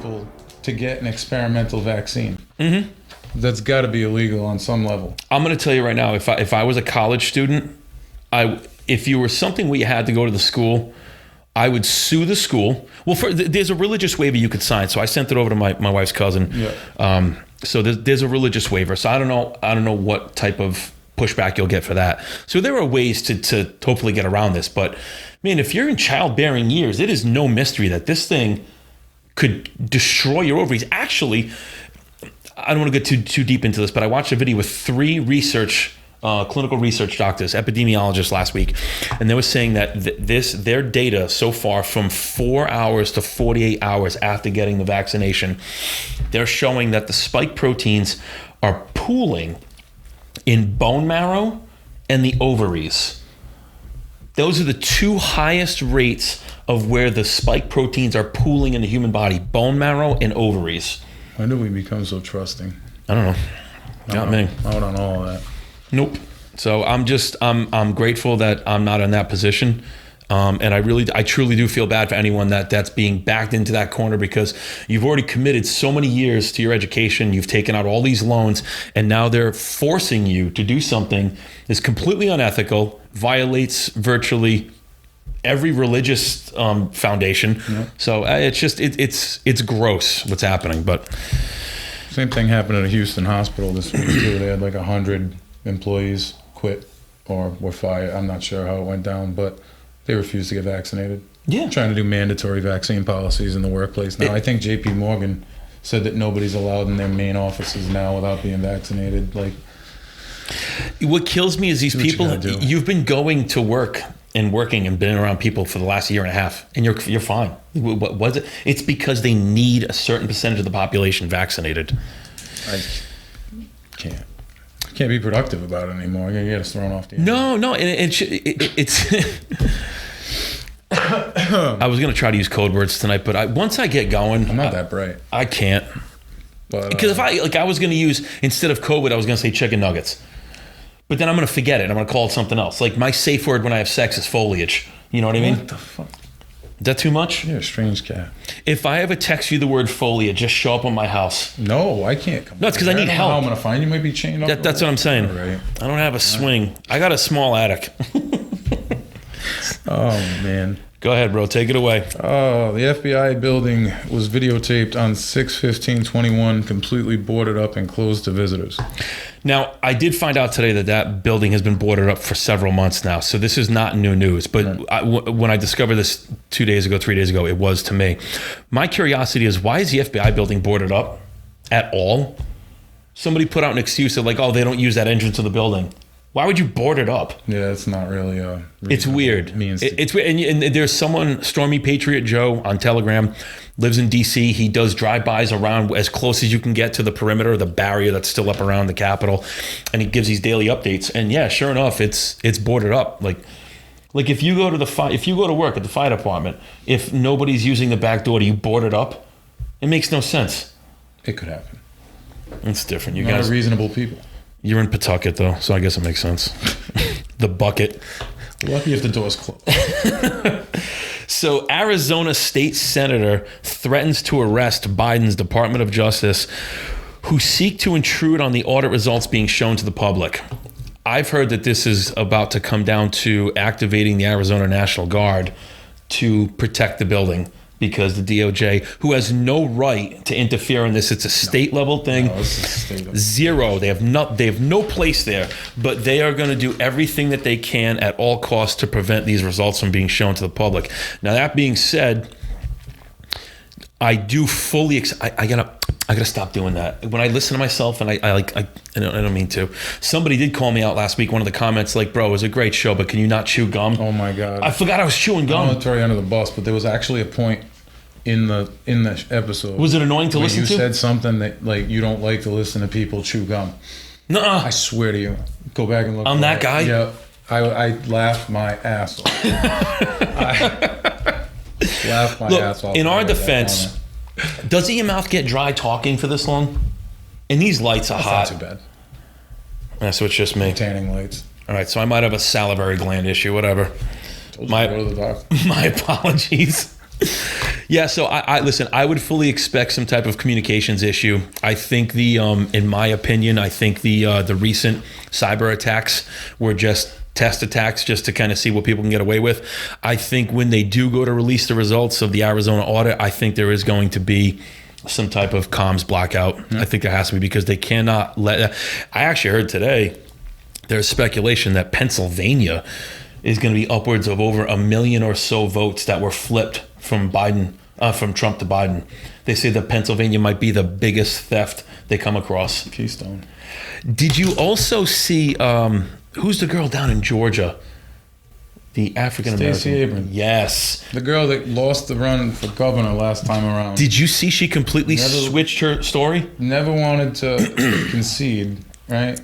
people to get an experimental vaccine. Mm-hmm. That's got to be illegal on some level. I'm going to tell you right now, if I was a college student, if you were something where you had to go to the school, I would sue the school. Well, there's a religious waiver you could sign, so I sent it over to my wife's cousin. Yeah. So there's a religious waiver. So I don't know what type of pushback you'll get for that. So there are ways to hopefully get around this. But man, if you're in childbearing years, it is no mystery that this thing could destroy your ovaries. Actually, I don't want to get too deep into this, but I watched a video with 3 clinical research doctors, epidemiologists last week, and they were saying that their data so far from 4 hours to 48 hours after getting the vaccination, they're showing that the spike proteins are pooling in bone marrow and the ovaries. Those are the 2 highest rates of where the spike proteins are pooling in the human body: bone marrow and ovaries. When did we become so trusting? I don't know. Got me. I don't know all that. Nope. So I'm grateful that I'm not in that position. And I truly do feel bad for anyone that's being backed into that corner, because you've already committed so many years to your education. You've taken out all these loans, and now they're forcing you to do something that's completely unethical, violates virtually every religious foundation. Yeah. So it's gross what's happening. But same thing happened at a Houston hospital this week too. They had like 100 employees quit or were fired. I'm not sure how it went down, but they refused to get vaccinated. Yeah. Trying to do mandatory vaccine policies in the workplace now. I think JP Morgan said that nobody's allowed in their main offices now without being vaccinated. Like, what kills me is these people, you've been going to work and working and been around people for the last year and a half, and you're fine. What was it? It's because they need a certain percentage of the population vaccinated. I can't be productive about it anymore. I get us thrown off the end. No, it's. I was gonna try to use code words tonight, but once I get going, I'm not that bright. I can't. Because if I was gonna use, instead of COVID, I was gonna say chicken nuggets, but then I'm gonna forget it. I'm gonna call it something else. Like, my safe word when I have sex is foliage. You know what I mean? What the fuck? Is that too much? You're a strange cat. If I ever text you the word foliage, just show up on my house. No, I can't come. No, it's because I need help. How I'm gonna find you? Might be chained up. That's what I'm saying. All right. I don't have a swing. I got a small attic. Oh man. Go ahead, bro. Take it away. Oh, the FBI building was videotaped on 6/15/21, completely boarded up and closed to visitors. Now, I did find out today that building has been boarded up for several months now, so this is not new news. But when I discovered this 3 days ago, it was to me. My curiosity is, why is the FBI building boarded up at all? Somebody put out an excuse of like, oh, they don't use that entrance of the building. Why would you board it up? Yeah, it's not really it's weird. It's weird. And there's someone, Stormy Patriot Joe on Telegram, lives in DC. He does drive-bys around as close as you can get to the perimeter, the barrier that's still up around the Capitol, and he gives these daily updates. And yeah, sure enough, it's boarded up. Like if you go to work at the fire department, if nobody's using the back door, do you board it up? It makes no sense. It could happen. It's different. You guys guys are reasonable people. You're in Pawtucket, though, so I guess it makes sense. The bucket. Lucky if the door's closed. So, Arizona state senator threatens to arrest Biden's Department of Justice, who seek to intrude on the audit results being shown to the public. I've heard that this is about to come down to activating the Arizona National Guard to protect the building, because the DOJ, who has no right to interfere in this, it's a state level thing. No, it's a state level. Zero. They have no place there, but they are going to do everything that they can at all costs to prevent these results from being shown to the public. Now, that being said, I do fully. I gotta stop doing that. When I listen to myself, and I don't mean to. Somebody did call me out last week. One of the comments, like, "Bro, it was a great show, but can you not chew gum?" Oh my God! I forgot I was chewing gum. I don't want to throw you under the bus, but there was actually a point in the episode. Was it annoying to listen to? You said something that, like, you don't like to listen to people chew gum. Nuh-uh. I swear to you. Go back and look. I'm that guy? Yeah. I laughed my ass off. Laughed my ass off. In our defense, doesn't your mouth get dry talking for this long? And these lights are hot. Not too bad. So it's just me. Tanning lights. All right, so I might have a salivary gland issue, whatever. Go to the doctor. My apologies. Yeah, so I listen. I would fully expect some type of communications issue. I think in my opinion, I think the recent cyber attacks were just test attacks, just to kind of see what people can get away with. I think when they do go to release the results of the Arizona audit, I think there is going to be some type of comms blackout. I think there has to be, because they cannot let. I actually heard today there's speculation that Pennsylvania is going to be upwards of over 1 million or so votes that were flipped from Trump to Biden. They say that Pennsylvania might be the biggest theft they come across. Keystone. Did you also see who's the girl down in Georgia? The African American. Stacey Abrams. Yes. The girl that lost the run for governor last time around. Did you see she completely switched her story? Never wanted to concede, right?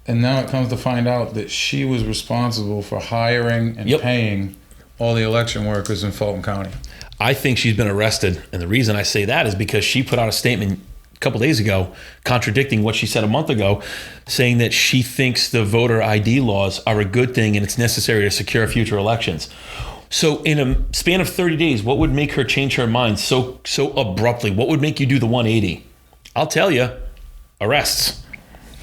And now it comes to find out that she was responsible for hiring and paying all the election workers in Fulton County. I think she's been arrested. And the reason I say that is because she put out a statement a couple days ago contradicting what she said a month ago, saying that she thinks the voter ID laws are a good thing and it's necessary to secure future elections. So in a span of 30 days, what would make her change her mind so abruptly? What would make you do the 180? I'll tell you, arrests.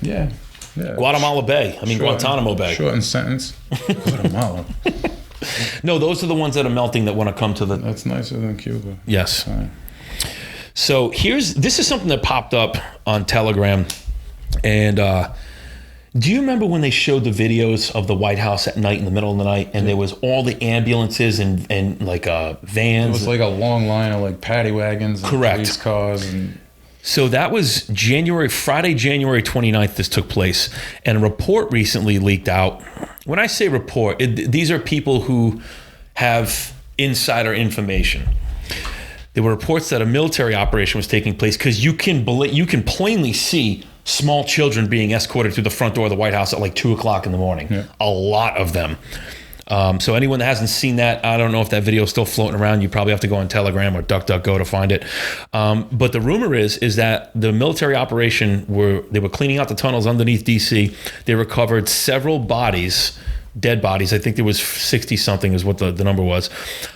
Yeah. Guatemala Bay. Guantanamo Bay. Shortened sentence. Guatemala. No, those are the ones that are melting that want to come to the... That's nicer than Cuba. Yes. So this is something that popped up on Telegram. And do you remember when they showed the videos of the White House at night, in the middle of the night, and there was all the ambulances and like vans? It was like a long line of like paddy wagons and police cars. And so that was Friday, January 29th, this took place. And a report recently leaked out. When I say report, these are people who have insider information. There were reports that a military operation was taking place, because you can plainly see small children being escorted through the front door of the White House at like 2 o'clock in the morning. Yeah. A lot of them. So anyone that hasn't seen that, I don't know if that video is still floating around. You probably have to go on Telegram or DuckDuckGo to find it. But the rumor is that the military operation they were cleaning out the tunnels underneath DC. They recovered several bodies, dead bodies. I think there was 60 something is what the number was.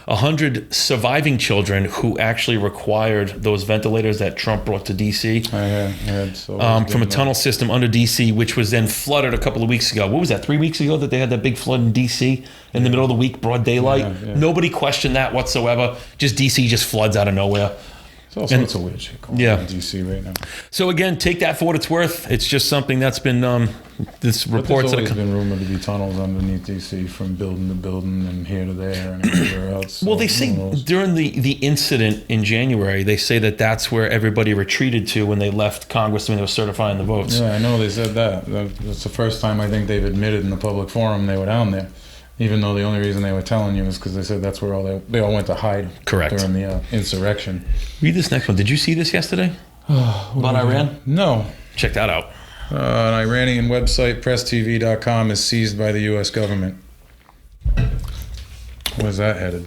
100 surviving children who actually required those ventilators that Trump brought to DC. I had from a tunnel system under DC, which was then flooded a couple of weeks ago. What was that, 3 weeks ago that they had that big flood in DC in the middle of the week, broad daylight? Yeah. Nobody questioned that whatsoever. Just DC just floods out of nowhere. All sorts of weird shit going on in DC right now. So again, take that for what it's worth. It's just something that's been this reports that have been rumored to be tunnels underneath DC from building to building and here to there and everywhere else. So well, they say during the incident in January, they say that that's where everybody retreated to when they left Congress when they were certifying the votes. Yeah, I know they said that. That's the first time I think they've admitted in the public forum they were down there. Even though the only reason they were telling you is because they said that's where they all went to hide. Correct. During the insurrection. Read this next one. Did you see this yesterday? About Iran? No. Check that out. An Iranian website, presstv.com, is seized by the U.S. government. Where's that headed?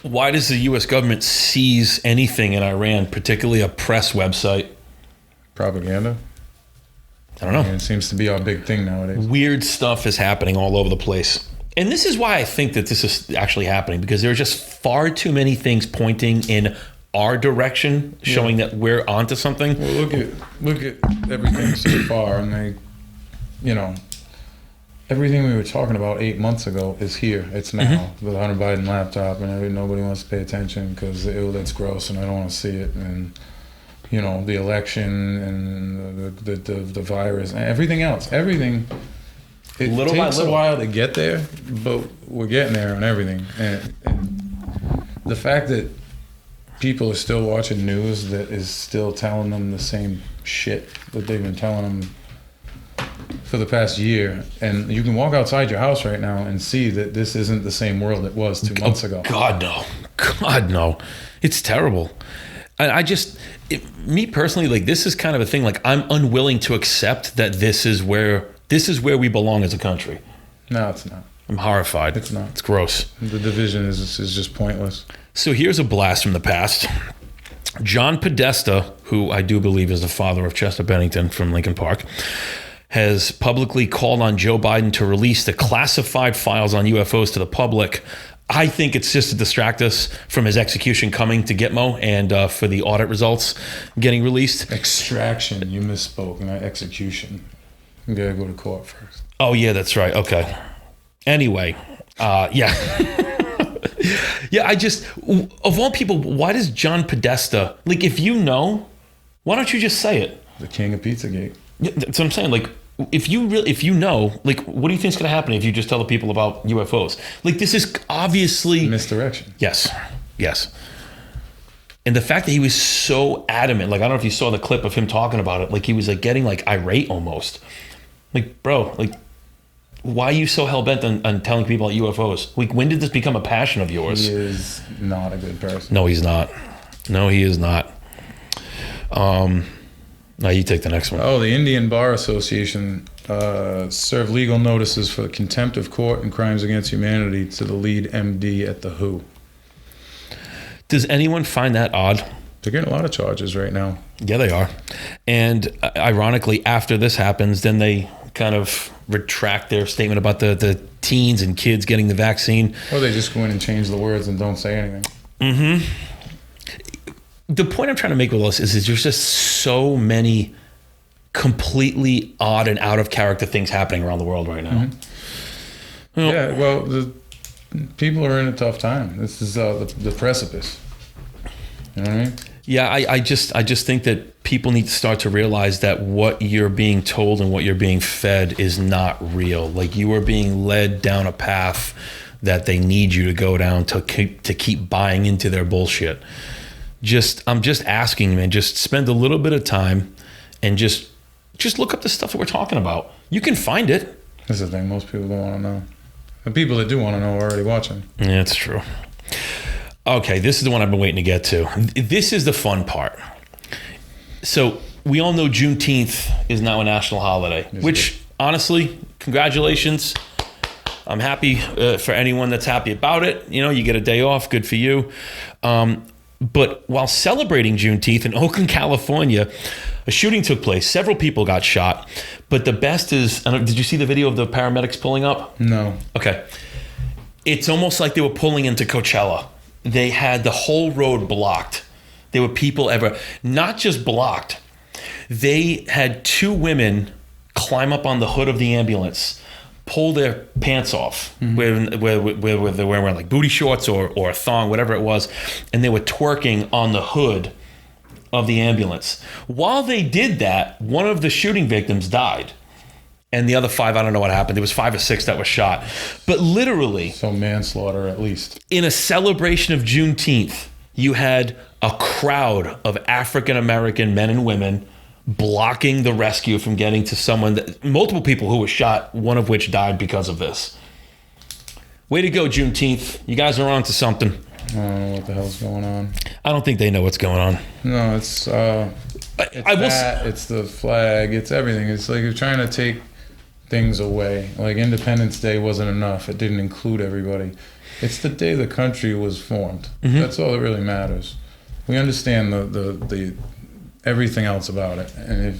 Why does the U.S. government seize anything in Iran, particularly a press website? Propaganda? I don't know. It seems to be our big thing nowadays. Weird stuff is happening all over the place. And this is why I think that this is actually happening, because there are just far too many things pointing in our direction, showing that we're onto something. Well, look at everything so far, and everything we were talking about 8 months ago is here. It's now. The Hunter Biden laptop, and nobody wants to pay attention because that's gross, and I don't want to see it. And the election and the virus and everything else, everything. It takes a while to get there, but we're getting there on everything. And the fact that people are still watching news that is still telling them the same shit that they've been telling them for the past year. And you can walk outside your house right now and see that this isn't the same world it was 2 months ago. God, no. It's terrible. Me personally, like, this is kind of a thing, like, I'm unwilling to accept that this is where we belong as a country. No, it's not. I'm horrified. It's not. It's gross. The division is just pointless. So here's a blast from the past. John Podesta, who I do believe is the father of Chester Bennington from Lincoln Park, has publicly called on Joe Biden to release the classified files on UFOs to the public. I think it's just to distract us from his execution coming to Gitmo and for the audit results getting released. Extraction, you misspoke, not execution. You gotta go to court first. Oh, yeah, that's right. Okay. Anyway, yeah. Yeah, of all people, why does John Podesta, like, if you know, why don't you just say it? The king of Pizzagate. Yeah, that's what I'm saying. Like, if you know, like, what do you think is going to happen if you just tell the people about UFOs? Like, this is obviously Misdirection. Yes. And the fact that he was so adamant, like, I don't know if you saw the clip of him talking about it, like, he was like getting like irate almost. Like, bro, like, why are you so hell-bent on telling people about UFOs? Like, when did this become a passion of yours? He is not a good person. No, he's not. No, he is not. Now you take the next one. Oh, the Indian Bar Association served legal notices for contempt of court and crimes against humanity to the lead MD at the WHO. Does anyone find that odd? They're getting a lot of charges right now. Yeah, they are. And ironically, after this happens, then they kind of retract their statement about the teens and kids getting the vaccine. Or they just go in and change the words and don't say anything. Mm-hmm. The point I'm trying to make with this is there's just so many completely odd and out of character things happening around the world right now. Mm-hmm. Yeah, well, the people are in a tough time. This is the precipice. You know what I mean? Yeah, I just think that people need to start to realize that what you're being told and what you're being fed is not real. Like, you are being led down a path that they need you to go down to keep buying into their bullshit. I'm just asking, man, just spend a little bit of time and just look up the stuff that we're talking about. You can find it. That's the thing. Most people don't want to know. The people that do want to know are already watching. Yeah, it's true. Okay, this is the one I've been waiting to get to. This is the fun part. So we all know Juneteenth is now a national holiday, which honestly, congratulations. I'm happy for anyone that's happy about it. You know, you get a day off, good for you. But while celebrating Juneteenth in Oakland, California, a shooting took place. Several people got shot. But the best is, did you see the video of the paramedics pulling up? No. Okay. It's almost like they were pulling into Coachella. They had the whole road blocked. There were people not just blocked. They had two women climb up on the hood of the ambulance, pull their pants off, where they were wearing like booty shorts or a thong, whatever it was, and they were twerking on the hood of the ambulance. While they did that, one of the shooting victims died. And the other 5, I don't know what happened. There was 5 or 6 that were shot. But literally, so manslaughter at least. In a celebration of Juneteenth, you had a crowd of African-American men and women blocking the rescue from getting to multiple people who were shot, one of which died because of this. Way to go, Juneteenth. You guys are on to something. I don't know what the hell's going on. I don't think they know what's going on. No, it's the flag, it's everything. It's like you're trying to take things away. Like Independence Day wasn't enough. It didn't include everybody. It's the day the country was formed. Mm-hmm. That's all that really matters. We understand the everything else about it. And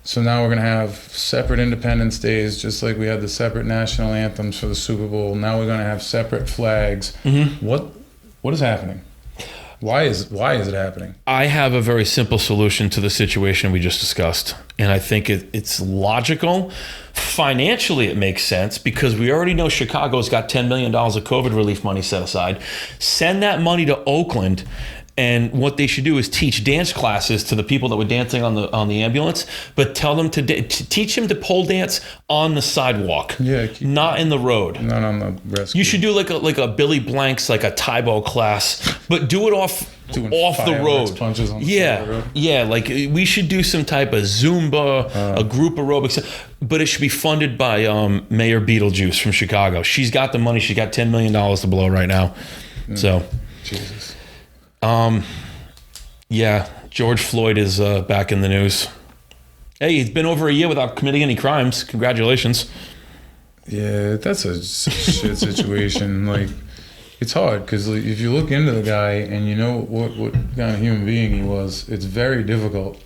so now we're going to have separate Independence Days, just like we had the separate national anthems for the Super Bowl. Now we're going to have separate flags. Mm-hmm. What is happening? Why is it happening? I have a very simple solution to the situation we just discussed. And I think it's logical. Financially, it makes sense because we already know Chicago's got $10 million of COVID relief money set aside. Send that money to Oakland. And what they should do is teach dance classes to the people that were dancing on the ambulance, but tell them to teach them to pole dance on the sidewalk, not in the road, not on the rescue. You should do like a Billy Blanks, like a Taibo class, but do it off the road. Punches on the road. Yeah. Like we should do some type of Zumba, a group aerobics, but it should be funded by Mayor Beetlejuice from Chicago. She's got the money. She's got $10 million to blow right now. So, Jesus. Yeah, George Floyd is back in the news. Hey, he's been over a year without committing any crimes. Congratulations. Yeah, that's a shit situation. Like, it's hard because if you look into the guy and you know what kind of human being he was, it's very difficult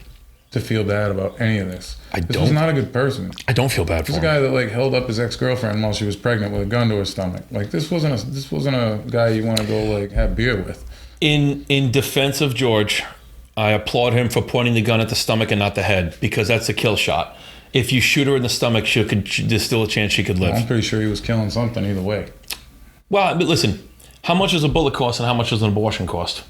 to feel bad about any of this. This was don't. not a good person. I don't feel bad for This him. is a guy that like held up his ex-girlfriend while she was pregnant with a gun to her stomach. Like this wasn't a guy you want to go like have beer with. In defense of George, I applaud him for pointing the gun at the stomach and not the head, because that's a kill shot. If you shoot her in the stomach, there's still a chance she could live. I'm pretty sure he was killing something either way. Well, but listen, how much does a bullet cost and how much does an abortion cost?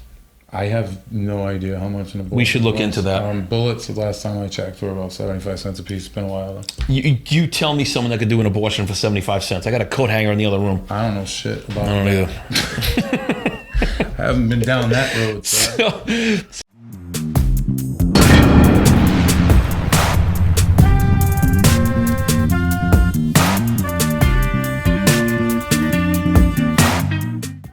I have no idea how much an abortion We should look was. into that. Bullets, the last time I checked, were about 75 cents a piece. It's been a while though. You tell me someone that could do an abortion for 75 cents. I got a coat hanger in the other room. I don't know shit about I don't that. either. I haven't been down that road. So.